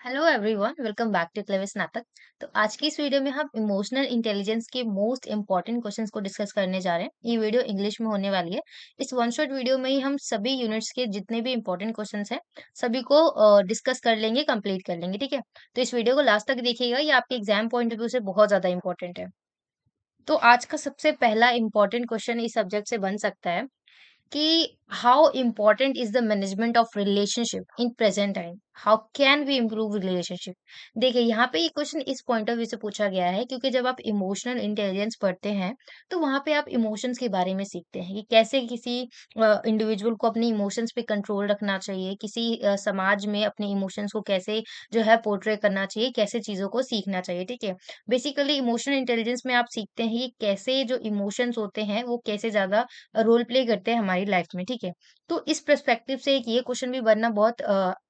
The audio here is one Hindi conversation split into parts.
Hello everyone, welcome back to clever Snatak. तो आज की इस वीडियो में हम इमोशनल इंटेलिजेंस के मोस्ट इंपॉर्टेंट क्वेश्चंस को डिस्कस करने जा रहे हैं। ये वीडियो इंग्लिश में होने वाली है। इस वन शॉट वीडियो में ही हम सभी यूनिट्स के जितने भी इंपॉर्टेंट क्वेश्चंस हैं सभी को डिस्कस कर लेंगे, कंप्लीट कर लेंगे। ठीक है, तो इस वीडियो को लास्ट तक देखिएगा, ये आपके एग्जाम पॉइंट ऑफ व्यू से बहुत ज्यादा इंपॉर्टेंट है। तो आज का सबसे पहला इंपॉर्टेंट क्वेश्चन इस सब्जेक्ट से बन सकता है कि how important is the management of relationship in present time. How can we improve relationship. देखिए, यहाँ पे ये क्वेश्चन इस पॉइंट ऑफ व्यू से पूछा गया है क्योंकि जब आप इमोशनल इंटेलिजेंस पढ़ते हैं तो वहाँ पे आप इमोशंस के बारे में सीखते हैं कि कैसे किसी इंडिविजुअल को अपने इमोशंस पे कंट्रोल रखना चाहिए, किसी समाज में अपने इमोशंस को कैसे जो है पोर्ट्रे करना चाहिए, कैसे चीज़ों को सीखना चाहिए। ठीक है, बेसिकली इमोशनल इंटेलिजेंस में आप सीखते हैं कि कैसे जो इमोशंस होते हैं वो कैसे ज़्यादा रोल प्ले करते हैं हमारी लाइफ में। ठीक है, तो इस पर्सपेक्टिव से एक ये क्वेश्चन भी बनना बहुत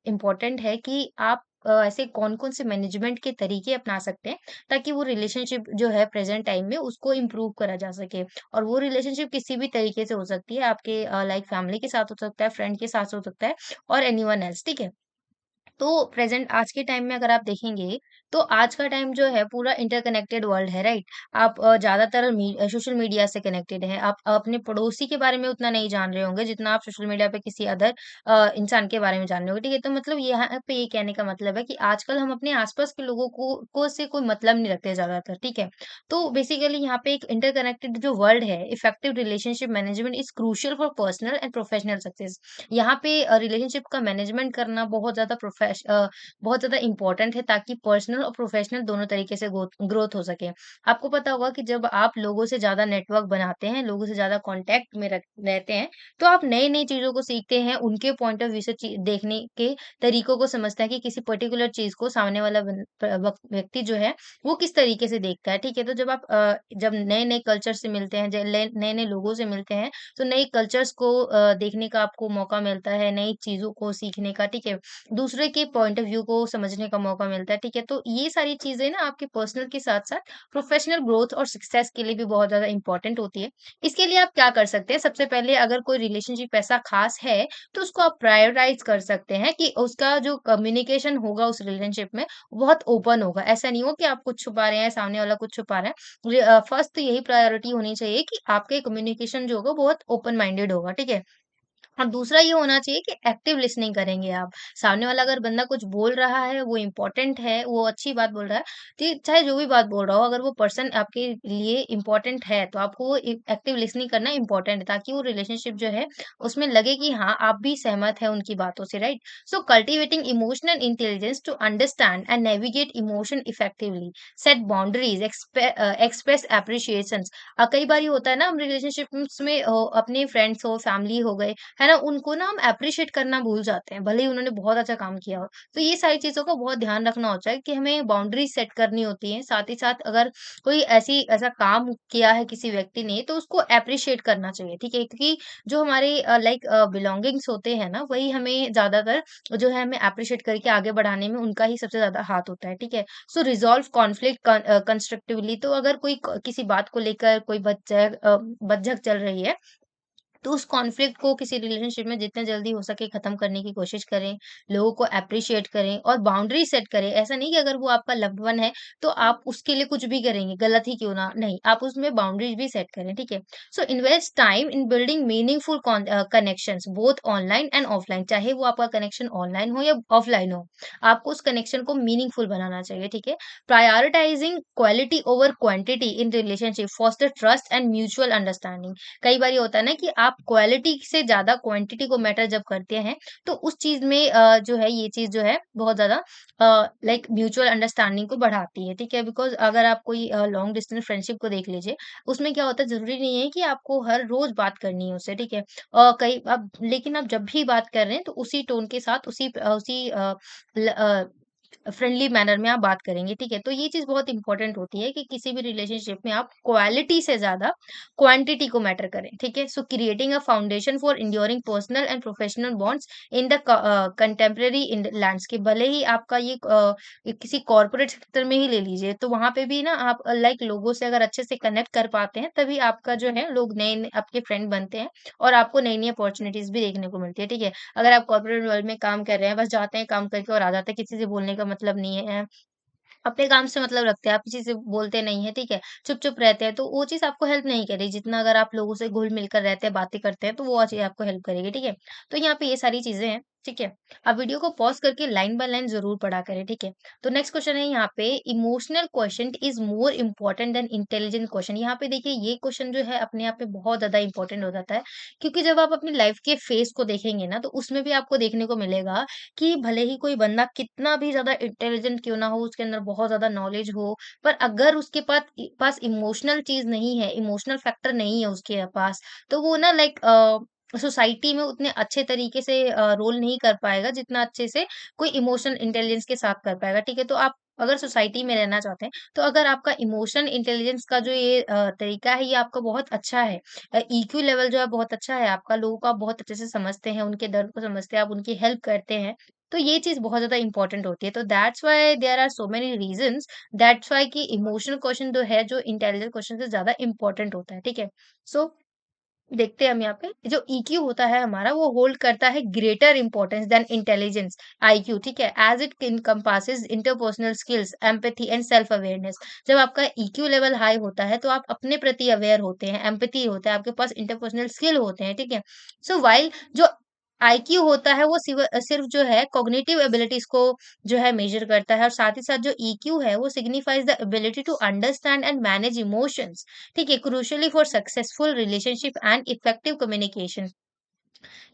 इम्पोर्टेंट है कि आप ऐसे कौन-कौन से मैनेजमेंट के तरीके अपना सकते हैं ताकि वो रिलेशनशिप जो है प्रेजेंट टाइम में उसको इम्प्रूव करा जा सके। और वो रिलेशनशिप किसी भी तरीके से हो सकती है, आपके लाइक फैमिली के साथ हो सकता है, फ्रेंड के साथ हो सकता है और एनीवन एल्स। ठीक है, तो प्रेज़ेंट आज के टाइम में अगर आप देखेंगे, तो आज का टाइम जो है पूरा इंटरकनेक्टेड वर्ल्ड है, राइट? आप ज़्यादातर सोशल मीडिया से कनेक्टेड हैं। आप अपने पड़ोसी के बारे में उतना नहीं जान रहे होंगे, जितना आप सोशल मीडिया पे किसी अदर इंसान के बारे में जान रहे होंगे, ठीक है? तो मतलब यहाँ पे ये कहने का मतलब है कि आजकल हम अपने आस-पास के लोगों को से कोई मतलब नहीं रखते ज़्यादातर, ठीक है? तो बेसिकली यहाँ पे एक इंटरकनेक्टेड जो वर्ल्ड है, effective relationship management is crucial for personal and professional success. यहाँ पे रिलेशनशिप का मैनेजमेंट करना बहुत ज़्यादा इम्पोर्टेंट है ताकि पर्सनल और प्रोफेशनल दोनों तरीके से ग्रोथ हो सके। आपको पता होगा कि जब आप लोगों से ज़्यादा नेटवर्क बनाते हैं, लोगों से ज़्यादा कॉन्टैक्ट में रहते हैं, तो आप नई-नई चीज़ों को सीखते हैं, उनके पॉइंट ऑफ व्यू से देखने के तरीकों को समझते हैं कि किसी पर्टिकुलर चीज़ को सामने वाला व्यक्ति जो है, वो किस तरीके से देखता है, ठीक है? तो जब आप जब नए-नए कल्चर से मिलते हैं, नए-नए लोगों से मिलते हैं, तो नए कल्चर्स को देखने का आपको मौका मिलता है, नई चीज़ों को सीखने का, ठीक है? दूसरे के पॉइंट ऑफ व्यू को समझने का मौका मिलता है, ठीक है? तो ये सारी चीज़ें ना आपके पर्सनल के साथ-साथ प्रोफेशनल ग्रोथ और सक्सेस के लिए भी बहुत ज़्यादा इम्पोर्टेंट होती है। इसके लिए आप क्या कर सकते हैं, सबसे पहले अगर कोई रिलेशनशिप ऐसा ख़ास है, तो उसको आप प्रायोरिटाइज़ कर सकते हैं कि उसका जो कम्युनिकेशन होगा उस रिलेशनशिप में, वो बहुत ओपन होगा। ऐसा नहीं हो कि आप कुछ छुपा रहे हैं, सामने वाला कुछ छुपा रहा है। फर्स्ट तो यही प्रायोरिटी होनी चाहिए कि आपके कम्युनिकेशन जो होगा बहुत ओपन माइंडेड होगा, ठीक है? और दूसरा ये होना चाहिए कि एक्टिव लिसनिंग करेंगे आप। सामने वाला अगर बंदा कुछ बोल रहा है, वो इम्पोर्टेंट है, वो अच्छी बात बोल रहा है, तो चाहे जो भी बात बोल रहा हो, अगर वो पर्सन आपके लिए इम्पोर्टेंट है, तो आपको वो एक्टिव लिसनिंग करना इम्पोर्टेंट है, ताकि वो रिलेशनशिप जो है, उसमें लगे कि हाँ, आप भी सहमत हैं उनकी बातों से, right? So cultivating emotional intelligence to understand and navigate emotion effectively, set boundaries, express appreciations. कई बार ये होता है ना, हम रिलेशनशिप्स में अपने फ्रेंड्स हो, फैमिली हो गए, है ना? उनको ना हम एप्रिशिएट करना भूल जाते हैं, भले ही उन्होंने बहुत अच्छा काम किया हो। तो ये सारी चीज़ों का बहुत ध्यान रखना होता है कि हमें बाउंड्रीज़ सेट करनी होती हैं। साथ ही साथ अगर कोई ऐसा काम किया है किसी व्यक्ति ने, तो उसको एप्रिशिएट करना चाहिए, ठीक है? क्योंकि जो हमारे बिलॉन्गिंग्स होते हैं ना, वही हमें ज़्यादातर जो है हमें एप्रिशिएट करके आगे बढ़ाने में उनका ही सबसे ज़्यादा हाथ होता है, ठीक है? सो रिज़ॉल्व कॉन्फ्लिक्ट कंस्ट्रक्टिवली। तो अगर कोई किसी बात को लेकर कोई बकझक चल रही है, तो उस कॉन्फ्लिक्ट को किसी रिलेशनशिप में जितने जल्दी हो सके खत्म करने की कोशिश करें, लोगों को एप्रिशिएट करें और बाउंड्री सेट करें। ऐसा नहीं कि अगर वो आपका लव्ड वन है, तो आप उसके लिए कुछ भी करेंगे, गलत ही क्यों ना, नहीं, आप उसमें बाउंड्रीज भी सेट करें, ठीक है? So invest time in building meaningful connections both online and offline, चाहे वो आपका कनेक्शन ऑनलाइन हो या ऑफलाइन हो, आपको उस कनेक्शन को मीनिंगफुल बनाना चाहिए, ठीक है? Prioritising quality over quantity in relationship foster trust and mutual understanding. कई बार ये होता है ना कि आप क्वालिटी से ज़्यादा क्वांटिटी को मैटर जब करते हैं, तो उस चीज़ में जो है ये चीज़ जो है बहुत ज़्यादा म्यूचुअल अंडरस्टैंडिंग को बढ़ाती है, ठीक है? बिकॉज़ अगर आप कोई लॉन्ग डिस्टेंस फ्रेंडशिप को देख लीजिए, उसमें क्या होता है, ज़रूरी नहीं है कि आपको हर रोज़ बात करनी है उससे, ठीक है? कई अब लेकिन आप जब भी बात कर रहे हैं, तो उसी टोन के साथ फ्रेंडली मैनर में आप बात करेंगे, ठीक है? तो ये चीज़ बहुत इम्पोर्टेंट होती है कि किसी भी रिलेशनशिप में आप क्वालिटी से ज़्यादा क्वांटिटी को मैटर करें, ठीक है? सो creating a foundation for enduring personal and professional bonds in the contemporary in landscape. भले ही आपका ये किसी कॉर्पोरेट सेक्टर में ही ले लीजिए, तो वहाँ पे भी ना आप लोगों से अगर अच्छे से कनेक्ट कर पाते हैं, तभी आपका जो है लोग नए-नए आपके फ्रेंड बनते हैं और आपको नई-नई अपॉर्च्युनिटीज़ भी देखने को मिलती है, ठीक है? अगर आप कॉर्पोरेट वर्ल्ड में काम कर रहे हैं, बस जाते हैं काम करके और आ जाते हैं, किसी से बोलने का मतलब नहीं है, अपने काम से मतलब रखते हैं, आप किसी से बोलते नहीं हैं, ठीक है? चुप-चुप रहते हैं, तो वो चीज़ आपको हेल्प नहीं करेगी, जितना अगर आप लोगों से घुल-मिल कर रहते हैं, बातें करते हैं, तो वो चीज़ आपको हेल्प करेगी, ठीक है? तो यहाँ पे ये सारी चीज़ें हैं, ठीक है? आप वीडियो को पॉज़ करके लाइन बाय लाइन ज़रूर पढ़ा करें, ठीक है? तो नेक्स्ट क्वेश्चन है यहाँ पे, emotional quotient is more important then intelligent question. यहाँ पे देखिए ये क्वेश्चन जो है अपने आप में बहुत ज़्यादा इम्पोर्टेंट हो जाता है, क्योंकि जब आप अपनी लाइफ़ के फेज़ को देखेंगे ना, तो उसमें भी आपको देखने को मिलेगा कि भले ही कोई बंदा कितना भी ज़्यादा इंटेलिजेंट क्यों ना हो, उसके अंदर बहुत ज़्यादा नॉलेज हो, पर अगर उसके पास इमोशनल चीज़ नहीं है, इमोशनल फैक्टर नहीं है उसके पास, तो वो ना लाइक सोसाइटी में उतने अच्छे तरीके से रोल नहीं कर पाएगा, जितना अच्छे से कोई इमोशनल इंटेलिजेंस के साथ कर पाएगा, ठीक है? तो आप अगर सोसाइटी में रहना चाहते हैं, तो अगर आपका इमोशन इंटेलिजेंस का जो ये तरीका है, ये आपका बहुत अच्छा है, ईक्यू लेवल जो है बहुत अच्छा है आपका, लोगों को आप बहुत अच्छे से समझते हैं, उनके दर्द को समझते हैं, आप उनकी हेल्प करते हैं, तो ये चीज़ बहुत ज़्यादा इम्पोर्टेंट होती है। तो that's why there are so many reasons, that's why कि इमोशनल क्वेश्चन जो है, जो इंटेलिजेंट क्वेश्चन से ज़्यादा इम्पोर्टेंट होता है, ठीक है? सो देखते हैं हम यहाँ पे, जो ईक्यू होता है हमारा, वो होल्ड करता है greater importance than intelligence, IQ, ठीक है? As it encompasses interpersonal skills, empathy and self awareness. जब आपका ईक्यू लेवल हाई होता है, तो आप अपने प्रति अवेयर होते हैं, एम्पैथी होता है, आपके पास इंटरपर्सनल स्किल होते हैं, ठीक है? सो व्हाइल जो आईक्यू होता है, वो सिर्फ जो है कॉग्निटिव एबिलिटीज़ को जो है मेज़र करता है, और साथ ही साथ जो ईक्यू है, वो signifies the ability to understand and manage emotions, ठीक है? Crucially for successful relationship and effective communication.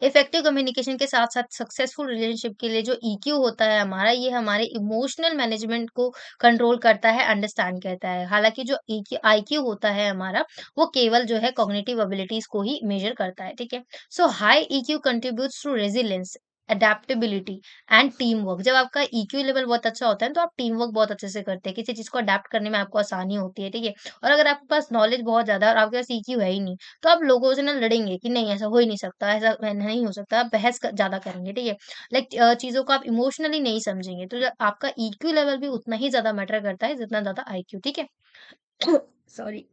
Effective communication के साथ-साथ सक्सेसफुल रिलेशनशिप के लिए जो ईक्यू होता है हमारा, ये हमारे इमोशनल मैनेजमेंट को कंट्रोल करता है, अंडरस्टैंड करता है। हालाँकि जो आईक्यू होता है हमारा, वो केवल जो है कॉग्निटिव एबिलिटीज़ को ही मेज़र करता है, ठीक है? So high EQ contributes to resilience, adaptability and team work. जब आपका ईक्यू लेवल बहुत अच्छा होता है, तो आप टीम वर्क बहुत अच्छे से करते हैं, किसी चीज़ को अडैप्ट करने में आपको आसानी होती है, ठीक है? और अगर आपके पास नॉलेज बहुत ज़्यादा है और आपके पास ईक्यू है ही नहीं, तो आप लोगों से ना लड़ेंगे कि नहीं ऐसा हो ही नहीं सकता, ऐसा नहीं हो सकता, आप बहस ज़्यादा करेंगे, ठीक है? लाइक चीज़ों को आप इमोशनली नहीं समझेंगे, तो आपका ईक्यू लेवल भी उतना ही ज़्यादा मैटर करता है जितना ज़्यादा आईक्यू, ठीक है? सॉरी।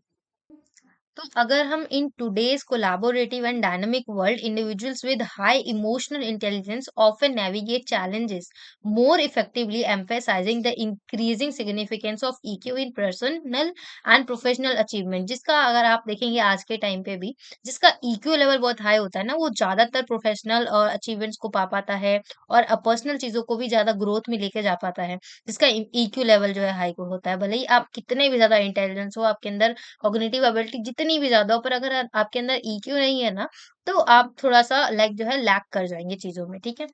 तो अगर हम in today's collaborative and dynamic world, individuals with high emotional intelligence often navigate challenges more effectively, emphasizing the increasing significance of EQ in personal and professional achievement. जिसका अगर आप देखेंगे आज के टाइम पे भी, जिसका ईक्यू लेवल बहुत हाई होता है ना, वो ज्यादातर प्रोफेशनल और अचीवमेंट्स को पा पाता है, और पर्सनल चीजों को भी ज्यादा ग्रोथ में लेके जा पाता है, जिसका ईक्यू लेवल जो है हाई होता है। भले ही आप कितने भी ज्यादा इंटेलिजेंस हो, आपके अंदर कॉग्निटिव एबिलिटी जितनी भी ज़्यादा हो, पर अगर आपके अंदर ईक्यू नहीं है ना, तो आप थोड़ा-सा लाइक जो है लैग कर जाएँगे चीज़ों में, ठीक है?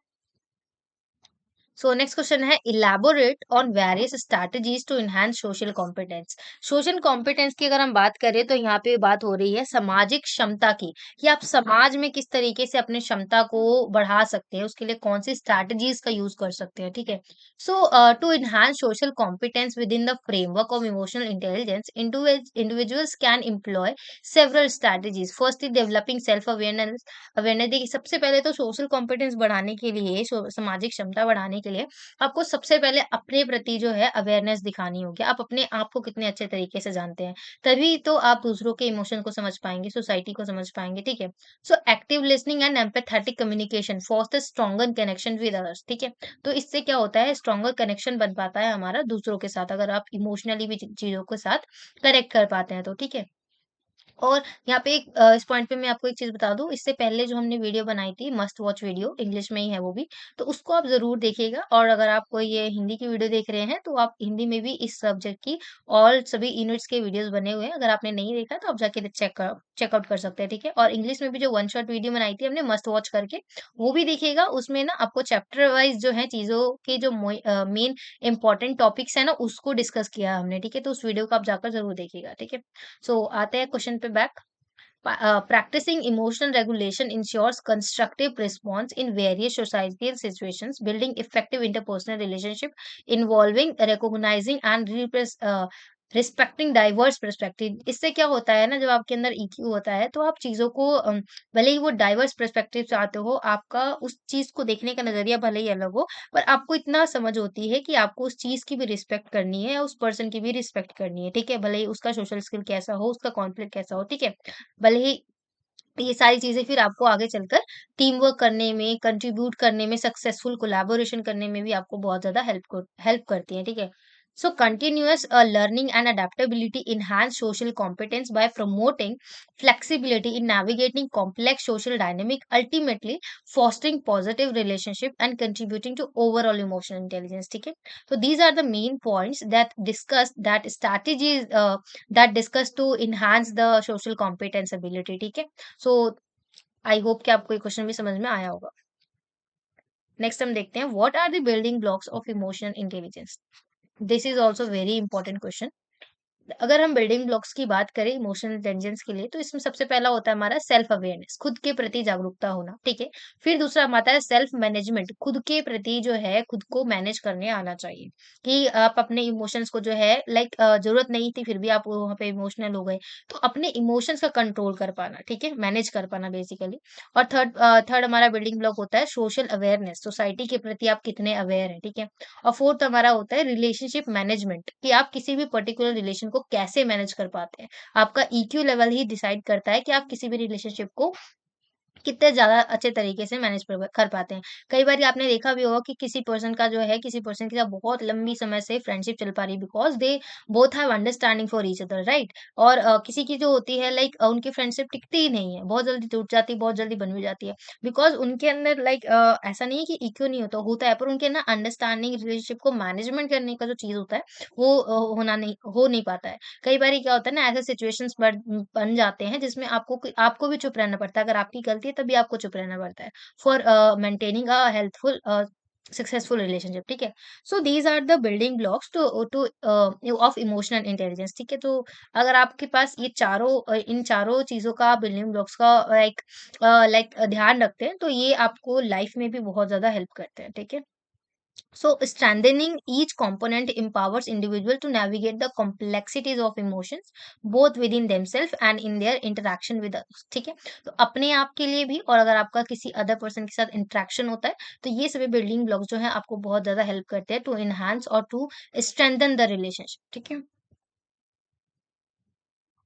सो नेक्स्ट क्वेश्चन है, elaborate on various strategies to enhance social competence. Social competence की अगर हम बात करें, तो यहाँ पे बात हो रही है सामाजिक क्षमता की, कि आप समाज में किस तरीके से अपनी क्षमता को बढ़ा सकते हैं, उसके लिए कौन सी स्ट्रैटेजीज का यूज कर सकते हैं, ठीक है? So to enhance social competence with in the framework of emotional intelligence, individuals can employ several strategies. Firstly developing self awareness. Awareness देखिए, सबसे पहले तो सोशल कॉम्पिटेंस बढ़ाने के लिए, सामाजिक क्षमता बढ़ाने के लिए, आपको सबसे पहले अपने प्रति जो है अवेयरनेस दिखानी होगी। आप अपने आप को कितने अच्छे तरीके से जानते हैं, तभी तो आप दूसरों के इमोशन को समझ पाएँगे, सोसाइटी को समझ पाएँगे, ठीक है? So active listening and empathetic communication foster stronger connection with others, ठीक है? तो इससे क्या होता है, स्ट्रॉन्गर कनेक्शन बन पाता है हमारा दूसरों के साथ, अगर आप इमोशनली भी चीज़ों के साथ कनेक्ट कर पाते हैं तो, ठीक है? और यहाँ पे एक इस पॉइंट पे मैं आपको एक चीज़ बता दूँ, इससे पहले जो हमने वीडियो बनाई थी, मस्ट वॉच वीडियो, इंग्लिश में ही है वो भी, तो उसको आप ज़रूर देखिएगा, और अगर आप कोई ये हिंदी की वीडियो देख रहे हैं, तो आप हिंदी में भी इस सब्जेक्ट की ऑल सभी यूनिट्स के वीडियोज़ बने हुए हैं, अगर आपने नहीं देखा है, तो आप जाके चेकआउट कर सकते हैं, ठीक है? और इंग्लिश में भी जो वन शॉट वीडियो बनाई थी हमने मस्ट वॉच करके, वो भी देखिएगा, उसमें ना आपको चैप्टर वाइज़ जो है चीज़ों के जो मेन इम्पोर्टेंट टॉपिक्स हैं ना, उसको डिस्कस किया है हमने, ठीक है? तो उस वीडियो को आप जाकर ज़रूर देखिएगा, ठीक है? सो आते हैं क्वेश्चन पे back. Practicing emotional regulation ensures constructive response in various societal situations, building effective interpersonal relationship involving recognizing and respecting diverse perspective। इससे क्या होता है ना, जब आपके अंदर ईक्यू होता है, तो आप चीज़ों को भले ही वो डाइवर्स पर्सपेक्टिव से आते हो, आपका उस चीज़ को देखने का नज़रिया भले ही अलग हो, पर आपको इतना समझ होती है कि आपको उस चीज़ की भी रिस्पेक्ट करनी है, उस पर्सन की भी रिस्पेक्ट करनी है, ठीक है? भले ही उसका सोशल स्किल कैसा हो, उसका कॉन्फ्लिक्ट कैसा हो, ठीक है? भले ही ये सारी चीज़ें फिर आपको आगे चलकर टीम वर्क करने में, कंट्रीब्यूट करने में, सक्सेसफुल कोलैबोरेशन करने में भी आपको बहुत ज़्यादा हेल्प करती हैं, ठीक है? So continuous learning and adaptability enhance social competence by promoting flexibility in navigating complex social dynamic, ultimately fostering positive relationship and contributing to overall emotional intelligence, ठीक है? So these are the main points that strategies that discuss to enhance the social competence ability, ठीक है? सो आई होप कि आपको ये क्वेश्चन भी समझ में आया होगा। नेक्स्ट हम देखते हैं, what are the building blocks of emotional intelligence? This is also very important question. अगर हम बिल्डिंग ब्लॉक्स की बात करें इमोशनल इंटेलिजेंस के लिए, तो इसमें सबसे पहला होता है हमारा सेल्फ अवेयरनेस, खुद के प्रति जागरूकता होना, ठीक है। फिर दूसरा आता है सेल्फ मैनेजमेंट, खुद के प्रति जो है खुद को मैनेज करने आना चाहिए, कि आप अपने इमोशंस को जो है लाइक जरूरत नहीं थी फिर भी आप वहाँ पे इमोशनल हो गए, तो अपने इमोशंस का कंट्रोल कर पाना, ठीक है, मैनेज कर पाना बेसिकली। और थर्ड हमारा बिल्डिंग ब्लॉक होता है सोशल अवेयरनेस, सोसाइटी के प्रति आप कितने अवेयर हैं, ठीक है। और फोर्थ हमारा होता है रिलेशनशिप मैनेजमेंट, कि आप किसी भी पर्टिकुलर रिलेशन को कैसे मैनेज कर पाते हैं। आपका ईक्यू लेवल ही डिसाइड करता है कि आप किसी भी रिलेशनशिप को कितने ज़्यादा अच्छे तरीके से मैनेज कर पाते हैं। कई बारी आपने देखा भी होगा कि किसी पर्सन का जो है किसी पर्सन के साथ बहुत लंबी समय से फ्रेंडशिप चल पा रही है, because they both have understanding for each other, right? और किसी की जो होती है लाइक उनकी फ्रेंडशिप टिकती ही नहीं है, बहुत जल्दी टूट जाती है, बहुत जल्दी बन भी जाती है। बिकॉज़ उनके अंदर लाइक ऐसा नहीं है कि ईक्यू नहीं होता, होता है, पर उनके ना अंडरस्टैंडिंग रिलेशनशिप को मैनेजमेंट करने का जो चीज़ होता है वो हो नहीं पाता है। कई बारी क्या होता है ना, ऐसे सिचुएशंस बन जाते हैं जिसमें आपको भी चुप रहना पड़ता है। अगर आपकी गलती है तभी आपको चुप रहना पड़ता है for maintaining a healthful successful relationship, ठीक है। So these are the building blocks to to of emotional intelligence, ठीक है। तो अगर आपके पास ये इन चारों चीजों का बिल्डिंग ब्लॉक्स का लाइक ध्यान रखते हैं, तो ये आपको लाइफ में भी बहुत ज्यादा हेल्प करते हैं, ठीक है। So, strengthening each component empowers individual to navigate the complexities of emotions both within themselves and in their interaction with others, ठीक है। तो अपने आप के लिए भी और अगर आपका किसी अदर पर्सन के साथ इंटरेक्शन होता है, तो ये सभी बिल्डिंग ब्लॉक्स जो है आपको बहुत ज्यादा हेल्प करते हैं टू इनहांस और टू स्ट्रेंथन द रिलेशनशिप, ठीक है।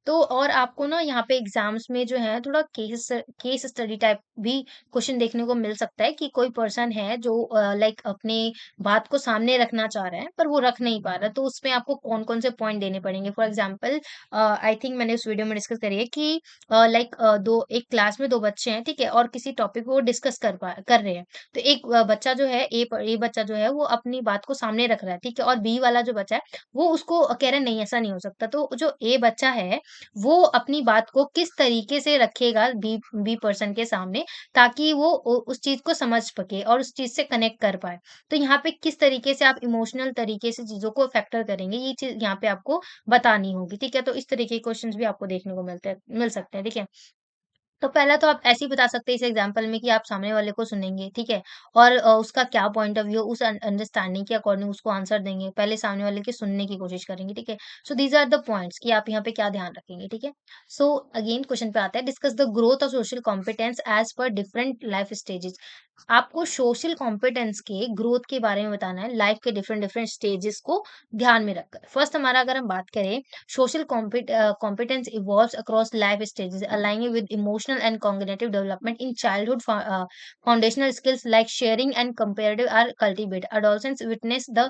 तो और आपको ना यहाँ पे एग्जाम्स में जो है थोड़ा केस स्टडी टाइप भी क्वेश्चन देखने को मिल सकता है, कि कोई पर्सन है जो लाइक अपने बात को सामने रखना चाह रहा है पर वो रख नहीं पा रहा, तो उसमें आपको कौन कौन से पॉइंट देने पड़ेंगे। फॉर एग्जाम्पल आई थिंक मैंने उस वीडियो में डिस्कस करी है कि लाइक दो एक क्लास में दो बच्चे हैं, ठीक है, और किसी टॉपिक को डिस्कस कर रहे हैं। तो एक बच्चा जो है ए बच्चा जो है वो अपनी बात को सामने रख रहा है, ठीक है, और बी वाला जो बच्चा है वो उसको कह रहा है नहीं ऐसा नहीं हो सकता। तो जो ए बच्चा है वो अपनी बात को किस तरीके से रखेगा बी पर्सन के सामने, ताकि वो उस चीज को समझ सके और उस चीज से कनेक्ट कर पाए। तो यहाँ पे किस तरीके से आप इमोशनल तरीके से चीजों को फैक्टर करेंगे, ये चीज यहाँ पे आपको बतानी होगी, ठीक है। तो इस तरीके के क्वेश्चंस भी आपको देखने को मिल सकते हैं, ठीक है। तो पहला तो आप ऐसे ही बता सकते हैं इस एग्जांपल में कि आप सामने वाले को सुनेंगे, ठीक है? और उसका क्या पॉइंट ऑफ व्यू उस अंडरस्टैंडिंग के अकॉर्डिंग उसको आंसर देंगे। पहले सामने वाले के सुनने की कोशिश करेंगे, ठीक है? So these are the points कि आप यहाँ पे क्या ध्यान रखेंगे, ठीक है? सो अगेन क्वेश्चन पे आता है, discuss the growth of social competence as per different life stages. आपको सोशल कॉम्पिटेंस के ग्रोथ के बारे में बताना है, लाइफ के डिफरेंट डिफरेंट स्टेजेस को ध्यान में रखकर। फर्स्ट हमारा अगर हम बात करें, social competence evolves across life stages, aligning with emotional and cognitive development. In childhood, foundational skills like sharing and comparative are cultivated. Adolescents witness the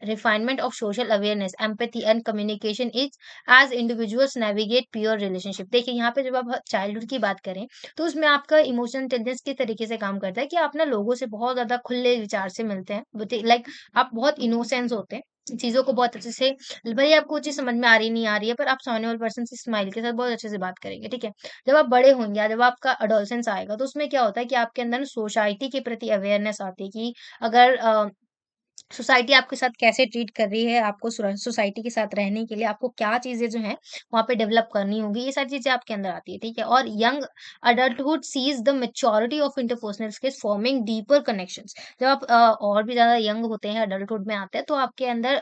refinement of social awareness, empathy, and communication is as individuals navigate peer relationship. देखिए यहाँ पे जब आप चाइल्डहुड की बात करें, तो उसमें आपका इमोशनल इंटेलिजेंस किस तरीके से काम करता है, कि आप ना लोगों से बहुत ज्यादा खुले विचार से मिलते हैं, लाइक आप बहुत इनोसेंस होते हैं, चीज़ों को बहुत अच्छे से, भले ही आपको वो चीज़ समझ में आ रही नहीं आ रही है, पर आप सामने वाले पर्सन से स्माइल के साथ बहुत अच्छे से बात करेंगे, ठीक है। जब आप बड़े होंगे या जब आपका एडोलेसेंस आएगा, तो उसमें क्या होता है कि आपके अंदर सोसाइटी के प्रति अवेयरनेस आती है, कि अगर सोसाइटी आपके साथ कैसे ट्रीट कर रही है, आपको सोसाइटी के साथ रहने के लिए आपको क्या चीज़ें जो हैं वहाँ पे डेवलप करनी होंगी, ये सारी चीज़ें आपके अंदर आती है, ठीक है। और young adulthood sees the maturity of interpersonal skills forming deeper connections. जब आप और भी ज़्यादा यंग होते हैं, अडल्टहुड में आते हैं, तो आपके अंदर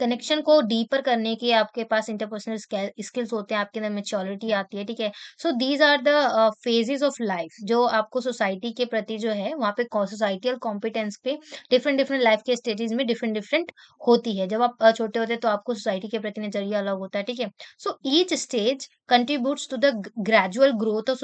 कनेक्शन को डीपर करने के आपके पास इंटरपर्सनल स्किल्स होते हैं, आपके अंदर मैच्योरिटी आती है, ठीक है। So these are the phases of life जो आपको सोसाइटी के प्रति जो है वहाँ पे सोसाइटल कॉम्पिटेंस पे डिफरेंट डिफरेंट लाइफ के स्टेजेस में डिफरेंट डिफरेंट होती है। जब आप छोटे होते हैं तो आपको सोसाइटी के प्रति नजरिया अलग होता है, ठीक है। So each stage contributes to the gradual growth of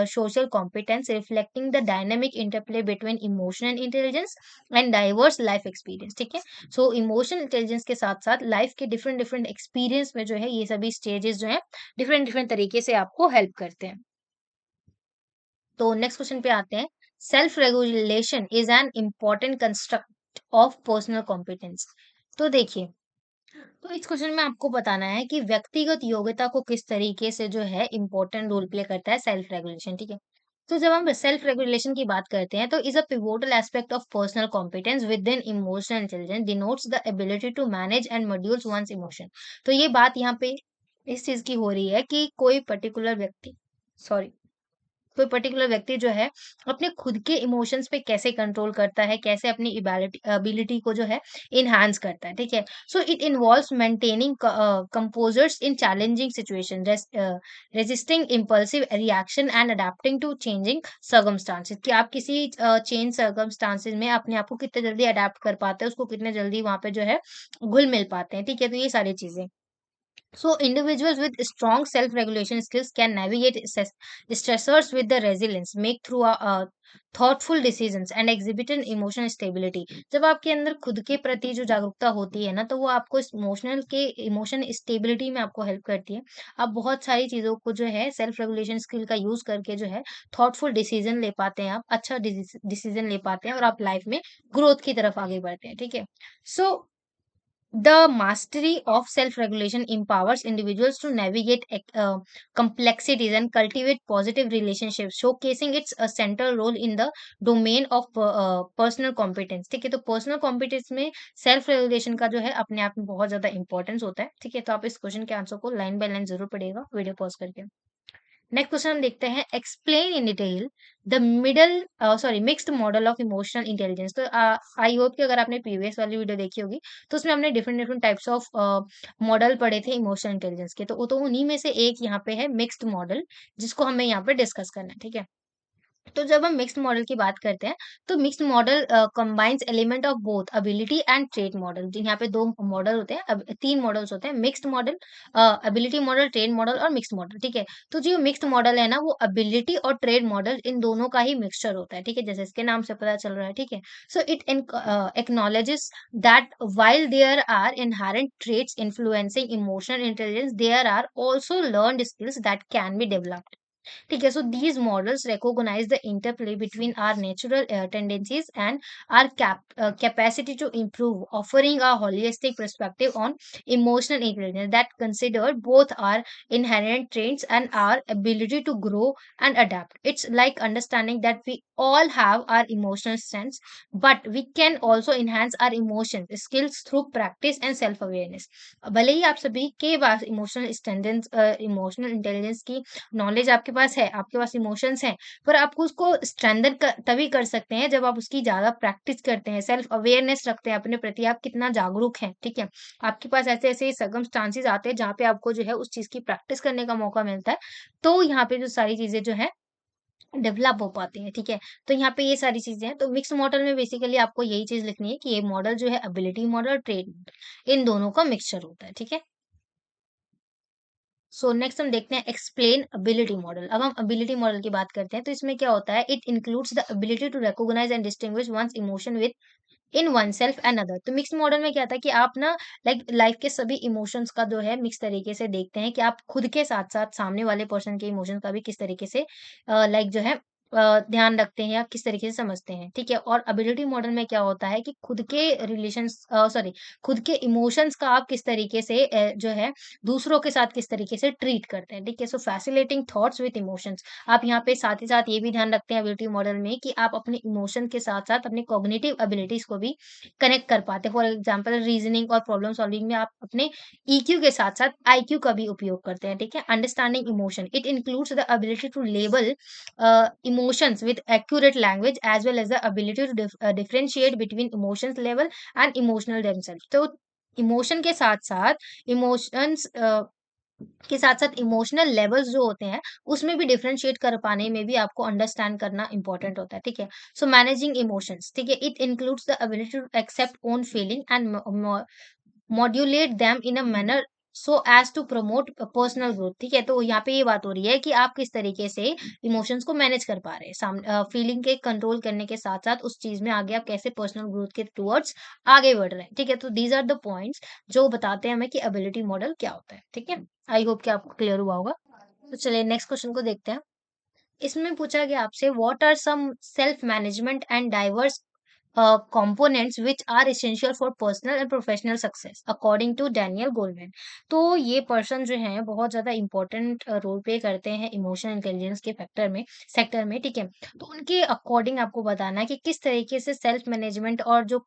social competence, reflecting the dynamic interplay between emotional intelligence and diverse life experience, ठीक है। सो इमोशनल इंटेलिजेंस के साथ साथ लाइफ के डिफरेंट डिफरेंट एक्सपीरियंस में जो है ये सभी स्टेजेस जो है डिफरेंट डिफरेंट तरीके से आपको हेल्प करते हैं। तो नेक्स्ट क्वेश्चन पे आते हैं। Self regulation is an important construct of personal competence. तो देखिए, तो इस क्वेश्चन में आपको बताना है कि व्यक्तिगत योग्यता को किस तरीके से जो है इम्पोर्टेंट रोल प्ले करता है सेल्फ रेगुलेशन, ठीक है। तो जब हम सेल्फ रेगुलेशन की बात करते हैं तो is a pivotal aspect of personal competence with in emotional intelligence denotes the ability to manage and modules one's emotion. तो ये बात यहाँ पे इस चीज की हो रही है कि कोई पर्टिकुलर व्यक्ति, सॉरी, कोई पर्टिकुलर व्यक्ति जो है अपने खुद के इमोशंस पे कैसे कंट्रोल करता है, कैसे अपनी एबिलिटी को जो है इनहांस करता है, ठीक है। So it involves maintaining composers in challenging situation, resisting impulsive reaction and adapting to changing circumstances, कि आप किसी चेंज सर्कमस्टांसेस में अपने आप को कितने जल्दी अडेप्ट कर पाते हैं, उसको कितने जल्दी वहां पे जो है घुल मिल पाते हैं, ठीक है। तो ये सारी चीजें, so individuals with strong self-regulation skills can navigate stressors with the resilience, make through thoughtful decisions and exhibit an emotional stability। जब आपके अंदर खुद के प्रति जो जागरूकता होती है ना, तो वो आपको इमोशन स्टेबिलिटी में आपको हेल्प करती है। आप बहुत सारी चीजों को जो है सेल्फ रेगुलेशन स्किल का यूज करके जो है थॉटफुल डिसीजन ले पाते हैं, आप अच्छा डिसीजन ले पाते हैं और आप लाइफ में ग्रोथ की तरफ आगे बढ़ते हैं, ठीक है। सो the mastery of self-regulation empowers individuals to navigate complexities and cultivate positive relationships, showcasing its a central role in the domain of personal competence, ठीक है। तो पर्सनल कॉम्पिटेंस में सेल्फ रेगुलेशन का जो है अपने आप में बहुत ज्यादा इंपॉर्टेंस होता है, ठीक है। तो आप इस क्वेश्चन के आंसर को लाइन बाय लाइन जरूर पढ़िएगा वीडियो पॉज करके। नेक्स्ट क्वेश्चन हम देखते हैं, explain in detail the mixed model of emotional intelligence. तो आई होप कि अगर आपने प्रीवियस वाली वीडियो देखी होगी तो उसमें हमने different different types of model पढ़े थे इमोशनल इंटेलिजेंस के। तो उन्हीं में से एक यहाँ पे है मिक्स्ड मॉडल, जिसको हमें यहाँ पे डिस्कस करना है, ठीक है। तो जब हम मिक्स्ड मॉडल की बात करते हैं तो mixed model combines element of both ability and trait model. यहाँ पे दो मॉडल होते हैं, अब तीन मॉडल्स होते हैं, mixed model, ability model, trade model और मिक्स्ड मॉडल, ठीक है। तो जो मिक्स्ड मॉडल है ना, वो एबिलिटी और ट्रेड मॉडल इन दोनों का ही मिक्सचर होता है, ठीक है, जैसे इसके नाम से पता चल रहा है, ठीक है। So it acknowledges that while there are inherent traits influencing emotional intelligence, there are also learned skills that can be developed, ठीक है। So these models recognize the interplay between our natural tendencies and our capacity to improve, offering a holistic perspective on emotional intelligence that consider both our inherent traits and our ability to grow and adapt। It's like understanding that we all have our emotional strengths, but we can also enhance our emotion skills through practice and self awareness। भले ही आप सभी के पास इमोशनल इंटेलिजेंस की नॉलेज आपके पास है, आपके पास इमोशंस हैं, पर आपको उसको स्ट्रेंथन तभी कर सकते हैं जब आप उसकी ज्यादा प्रैक्टिस करते हैं, सेल्फ अवेयरनेस रखते हैं अपने प्रति, आप कितना जागरूक हैं, ठीक है। आपके पास ऐसे ऐसे सर्कमस्टांसेस आते हैं जहाँ पे आपको जो है उस चीज की प्रैक्टिस करने का मौका मिलता है, तो यहाँ पे जो सारी चीजें जो है डेवलप हो पाती है, ठीक है। तो यहाँ पे ये सारी चीजें हैं। तो मिक्स मॉडल में बेसिकली आपको यही चीज लिखनी है कि ये मॉडल जो है एबिलिटी मॉडल, ट्रेड मॉडल, इन दोनों का मिक्सचर होता है, ठीक है। सो नेक्स्ट हम देखते हैं एक्सप्लेन एबिलिटी मॉडल। अब हम एबिलिटी मॉडल की बात करते हैं तो इसमें क्या होता है, it includes the ability to recognise and distinguish one's emotion with in one self and other. तो मिक्स मॉडल में क्या था कि आप ना लाइक लाइफ के सभी इमोशंस का जो है मिक्स तरीके से देखते हैं, कि आप खुद के साथ साथ सामने वाले पर्सन के इमोशंस का भी किस तरीके से लाइक जो है ध्यान रखते हैं या किस तरीके से समझते हैं, ठीक है। और एबिलिटी मॉडल में क्या होता है कि खुद के रिलेशंस, सॉरी, खुद के इमोशंस का आप किस तरीके से जो है दूसरों के साथ किस तरीके से ट्रीट करते हैं, ठीक है। सो फैसिलिटेटिंग थॉट्स विद इमोशंस, आप यहाँ पे साथ ही साथ ये भी ध्यान रखते हैं एबिलिटी मॉडल में कि आप अपने इमोशन के साथ साथ अपने कॉग्निटिव एबिलिटीज को भी कनेक्ट कर पाते हैं। फॉर एग्जाम्पल रीजनिंग और प्रॉब्लम सॉल्विंग में आप अपने ईक्यू के साथ साथ आईक्यू का भी उपयोग करते हैं, ठीक है। Understanding emotion, it includes the ability to label emotions with accurate language as well as the ability to differentiate between emotions level and emotional themselves। तो इमोशन के साथ साथ इमोशंस के साथ-साथ इमोशनल लेवल्स जो होते हैं, उसमें भी डिफरेंशिएट कर पाने में भी आपको अंडरस्टैंड करना इम्पोर्टेंट होता है, ठीक है? सो मैनेजिंग इमोशंस, ठीक है? It includes the ability to accept own feeling and modulate them in a manner so as to promote personal growth, ठीक है? तो यहाँ पे ये बात हो रही है कि आप किस तरीके से इमोशंस को मैनेज कर पा रहे हैं। फीलिंग के कंट्रोल करने के साथ-साथ उस चीज़ में आगे आप कैसे पर्सनल ग्रोथ के टुवर्ड्स आगे बढ़ रहे हैं, ठीक है? तो दीज़ आर द पॉइंट्स जो बताते हैं हमें कि एबिलिटी मॉडल क्या होता है, ठीक है? आई होप कि आपको क्लियर हुआ होगा। तो चलिए नेक्स्ट क्वेश्चन को देखते हैं। इसमें पूछा गया आपसे what are some self management and diverse components which are essential for personal and professional success according to Daniel Goleman। तो ये पर्सन जो हैं बहुत ज़्यादा इम्पोर्टेंट रोल प्ले करते हैं इमोशनल इंटेलिजेंस के फैक्टर में सेक्टर में, ठीक है? तो उनके अकॉर्डिंग आपको बताना है कि किस तरीके से सेल्फ मैनेजमेंट और जो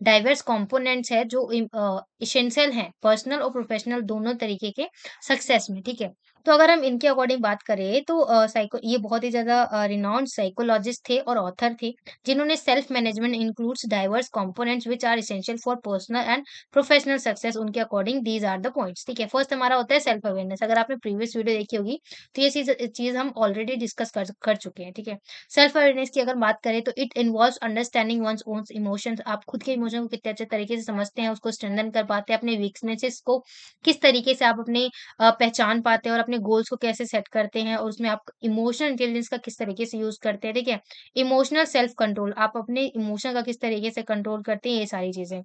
डाइवर्स कंपोनेंट्स है जो इसेंशियल हैं पर्सनल और प्रोफेशनल दोनों तरीके के सक्सेस में, ठीक है? तो अगर हम इनके अकॉर्डिंग बात करें तो साइको ये बहुत ही ज़्यादा रिनाउंड साइकोलॉजिस्ट थे और ऑथर थे जिन्होंने self management includes diverse components which are essential for personal and professional success उनके according these are the points, ठीक है? फर्स्ट हमारा होता है सेल्फ अवेयरनेस। अगर आपने प्रीवियस वीडियो देखी होगी तो ये चीज हम ऑलरेडी डिस्कस कर चुके हैं, ठीक है? सेल्फ अवेयरनेस की अगर बात करें तो it involves understanding one's own emotions. आप खुद के इमोशन को कितने अच्छे तरीके से समझते हैं, उसको स्ट्रेंथन कर पाते हैं, अपने वीकनेसेस को किस तरीके से आप अपने पहचान पाते हैं और अपने गोल्स को कैसे सेट करते हैं और उसमें आप इमोशनल इंटेलिजेंस का किस तरीके से यूज़ करते हैं, ठीक है? इमोशनल सेल्फ कंट्रोल, आप अपने इमोशन का किस तरीके से कंट्रोल करते हैं, ये सारी चीज़ें।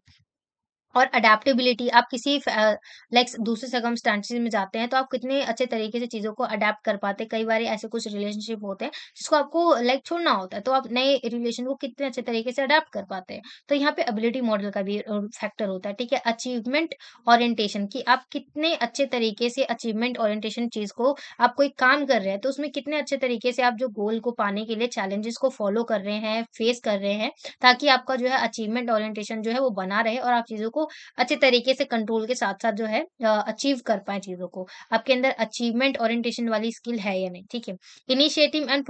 और अडैप्टेबिलिटी, आप किसी लाइक दूसरे सर्कमस्टेंसेस में जाते हैं तो आप कितने अच्छे तरीके से चीज़ों को अडैप्ट कर पाते हैं। कई बार ऐसे कुछ रिलेशनशिप होते हैं जिसको आपको लाइक छोड़ना होता है, तो आप नए रिलेशन को कितने अच्छे तरीके से अडैप्ट कर पाते हैं। तो यहाँ पे एबिलिटी मॉडल का भी फैक्टर होता है, ठीक है? अचीवमेंट ओरिएंटेशन, कि आप कितने अच्छे तरीके से अचीवमेंट ओरिएंटेशन चीज़ को, आप कोई काम कर रहे हैं तो उसमें कितने अच्छे तरीके से आप जो गोल को पाने के लिए चैलेंजेस को फॉलो कर रहे हैं, फेस कर रहे हैं, ताकि आपका जो है अचीवमेंट ओरिएंटेशन जो है वो बना रहे और आप चीज़ों को अच्छे तरीके से कंट्रोल के साथ-साथ जो है अचीव कर पाएँ चीज़ों को। आपके अंदर अचीवमेंट ओरिएंटेशन वाली स्किल है या नहीं, ठीक है? इनिशिएटिव एंड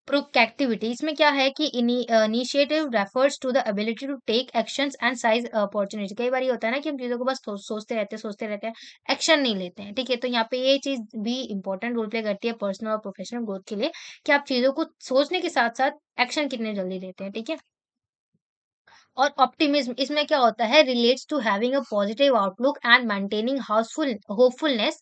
प्रोक्रेटिविटी, इसमें क्या है कि initiative refers to the ability to take actions and seize opportunity. कई बार ये होता है ना कि हम चीज़ों को बस सोचते रहते हैं, एक्शन नहीं लेते हैं, ठीक है? तो यहाँ पे ये चीज़ भी इम्पोर्टेंट रोल प्ले करती है पर्सनल और प्रोफेशनल ग्रोथ के लिए कि आप चीज़ों को सोचने के साथ-साथ एक्शन कितने जल्दी लेते हैं, ठीक है? और ऑप्टिमिज्म, इसमें क्या होता है, relates to having a positive outlook and maintaining houseful hopefulness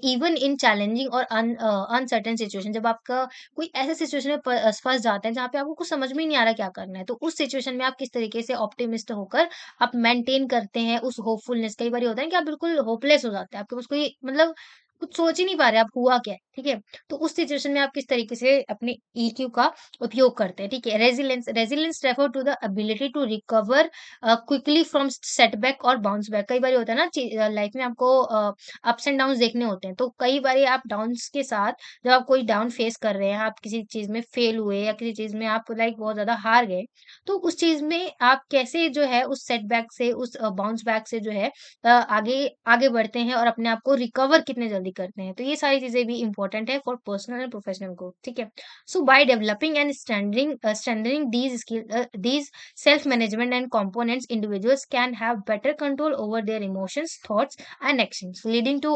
even in challenging और अनसर्टेन सिचुएशन। जब आपका कोई ऐसे सिचुएशन में फंस जाते हैं जहाँ पे आपको कुछ समझ में ही नहीं आ रहा क्या करना है, तो उस सिचुएशन में आप किस तरीके से ऑप्टिमिस्ट होकर आप मेंटेन करते हैं उस होपफुलनेस। कई बार होता है कि आप बिल्कुल होपलेस हो जाते हैं, आपके पास कोई मतलब कुछ सोच ही नहीं पा रहे आप हुआ क्या है, ठीक है? तो उस सिचुएशन में आप किस तरीके से अपने ईक्यू का उपयोग करते हैं, ठीक है? Resilience, resilience refer to the ability to recover quickly from setback और बाउंस बैक। कई बार होता है ना लाइफ में आपको अप्स एंड डाउन्स देखने होते हैं, तो कई बारी आप डाउन्स के साथ जब आप कोई डाउन फेस कर रहे हैं, आप किसी चीज़ में फेल हुए या किसी चीज़ में आप लाइक बहुत ज़्यादा हार गए, तो उस चीज़ में आप कैसे जो है उस सेटबैक से, उस बाउंस बैक से जो है आगे आगे बढ़ते हैं और अपने आप को रिकवर कितने जल्दी करते हैं। तो ये सारी चीज़ें भी इम्पोर्टेंट है for personal and professional growth, ठीक है? So by developing and strengthening these self-management and components, individuals can have better control over their emotions, thoughts, and actions, leading to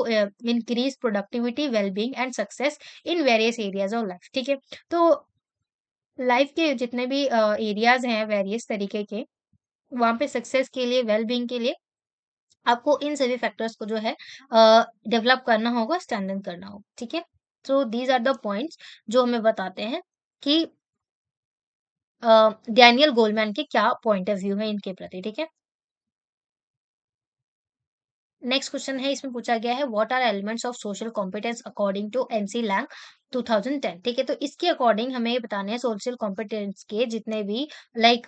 increased productivity, well-being, and success in various areas of life. ठीक है? तो लाइफ के जितने भी एरियाज हैं वेरियस तरीके के, वहाँ पे सक्सेस के लिए, वेल-बीइंग के लिए आपको इन सभी फैक्टर्स को जो है डेवलप करना होगा, स्ट्रेंथन करना होगा, ठीक है? So these are the points जो हमें बताते हैं कि डैनियल गोलमैन के क्या पॉइंट ऑफ व्यू है इनके प्रति, ठीक है? नेक्स्ट क्वेश्चन है, इसमें पूछा गया है what are elements of social competence according to MC Lang 2010, ठीक है? तो इसके अकॉर्डिंग हमें ये बताने हैं सोशल कॉम्पिटेंस के जितने भी लाइक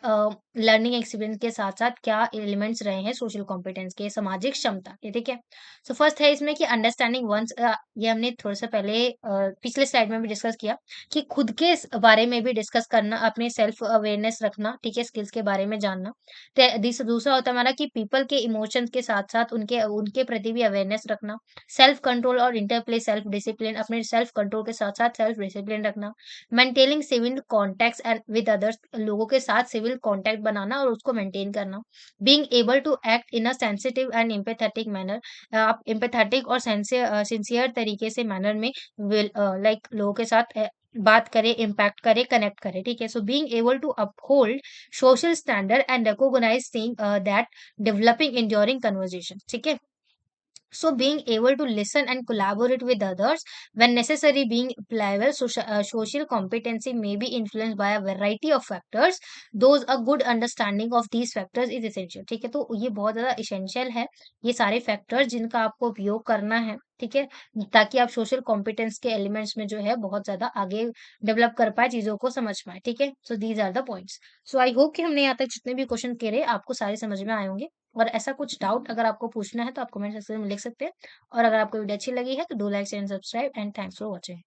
लर्निंग एक्सपीरियंस के साथ-साथ क्या एलिमेंट्स रहे हैं सोशल कॉम्पिटेंस के, सामाजिक क्षमता के, ठीक है? सो फर्स्ट है इसमें कि अंडरस्टैंडिंग वन्स, ये हमने थोड़ा-सा पहले पिछले स्लाइड में भी डिस्कस किया कि खुद के बारे में भी डिस्कस करना, अपने सेल्फ अवेयरनेस रखना, ठीक है? स्किल्स के बारे में जानना। दूसरा होता है हमारा कि पीपल के इमोशंस के साथ-साथ उनके उनके प्रति भी अवेयरनेस रखना, सेल्फ कंट्रोल और इंटरप्ले सेल्फ डिसिप्लिन, अपने सेल्फ कंट्रोल के साथ साथ-साथ सेल्फ डिसिप्लिन रखना, maintaining civil contacts and with others, लोगों के साथ सिविल कॉन्टैक्ट बनाना और उसको मेंटेन करना, being able to act in a sensitive and empathetic manner, आप एम्पैथेटिक और सिंसियर तरीके से मैनर में लाइक लोगों के साथ बात करे, इम्पैक्ट करे, कनेक्ट करे, ठीक है? So being able to uphold social standard and recognise thing that developing enduring conversation, ठीक है? So being able to listen and collaborate with others when necessary, being pliable, social competency may be influenced by a variety of factors. Those a good understanding of these factors is essential. ठीक है, तो ये बहुत ज़्यादा essential है, ये सारे factors जिनका आपको उपयोग करना है, ठीक है, ताकि आप सोशल कॉम्पिटेंस के एलिमेंट्स में जो है बहुत ज़्यादा आगे डेवलप कर पाए, चीज़ों को समझ पाए, ठीक है? So these are the points. So I hope कि हमने यहाँ तक जितने भी क्वेश्चन करे आपको सारे समझ में आए होंगे। और ऐसा कुछ डाउट अगर आपको पूछना है तो आप कमेंट सेक्शन में लिख सकते हैं। और अगर आपको वीडियो अच्छी लगी है तो do like share and subscribe and thanks for watching.